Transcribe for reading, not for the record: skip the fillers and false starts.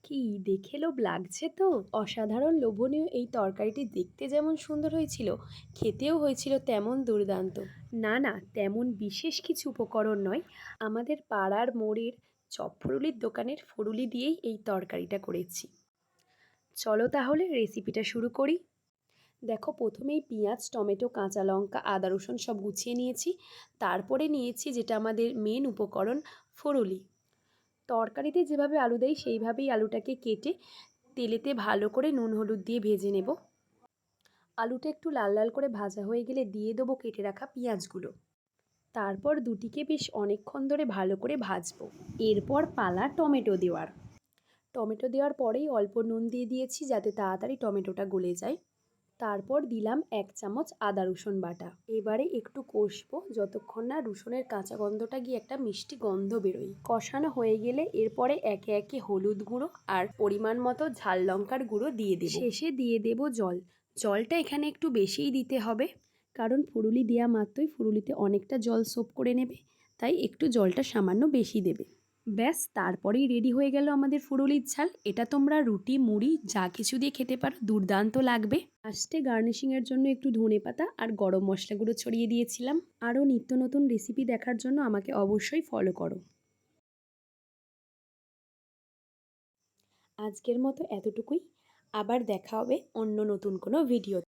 কি দেখে লোভ লাগছে তো। অসাধারণ লোভনীয় এই তরকারিটি দেখতে যেমন সুন্দর হয়েছিল, খেতেও হয়েছিল তেমন দুর্দান্ত। না না, তেমন বিশেষ কিছু উপকরণ নয়, আমাদের পাড়ার মোড়ের চপ-ফুরুলির দোকানের ফুরুলি দিয়েই এই তরকারিটা করেছি। চলো তাহলে রেসিপিটা শুরু করি। দেখো, প্রথমেই পেঁয়াজ, টমেটো, কাঁচা লঙ্কা, আদা রসুন সব গুছিয়ে নিয়েছি। তারপরে নিয়েছি যেটা আমাদের মেন উপকরণ, ফুরুলি। তরকারিতে যেভাবে আলু দেয় সেইভাবেই আলুটাকে কেটে তেলেতে ভালো করে নুন হলুদ দিয়ে ভেজে নেব। আলুটা একটু লাল লাল করে ভাজা হয়ে গেলে দিয়ে দেবো কেটে রাখা পেঁয়াজগুলো। তারপর দুটিকে বেশ অনেকক্ষণ ধরে ভালো করে ভাজবো। এরপর পালা টমেটো দেওয়ার। টমেটো দেওয়ার পরেই অল্প নুন দিয়ে দিয়েছি যাতে তাড়াতাড়ি টমেটোটা গলে যায়। তারপর দিলাম 1 চামচ আদা রসুন বাটা। এবারে একটু কষবো যতক্ষণ না রসুনের কাঁচা গন্ধটা গিয়ে একটা মিষ্টি গন্ধ বেরোয়। কষানো হয়ে গেলে এরপরে একে একে হলুদ গুঁড়ো আর পরিমাণ মতো ঝাল লঙ্কার গুঁড়ো দিয়ে দেব। শেষে দিয়ে দেব জল। জলটা এখানে একটু বেশিই দিতে হবে, কারণ ফুরুলি দেওয়া মাত্রই ফুরুলিতে অনেকটা জল সোপ করে নেবে, তাই একটু জলটা সামান্য বেশি দেবে। ব্যাস, তারপরেই রেডি হয়ে গেল আমাদের ফুরুলির ঝাল। এটা তোমরা রুটি, মুড়ি যা কিছু দিয়ে খেতে পারো, দুর্দান্ত লাগবে। লাস্টে গার্নিশিংয়ের জন্য একটু ধনেপাতা আর গরম মশলা গুঁড়ো ছড়িয়ে দিয়েছিলাম। আরও নিত্য নতুন রেসিপি দেখার জন্য আমাকে অবশ্যই ফলো করো। আজকের মতো এতটুকুই। আবার দেখা হবে অন্য নতুন কোনো ভিডিও।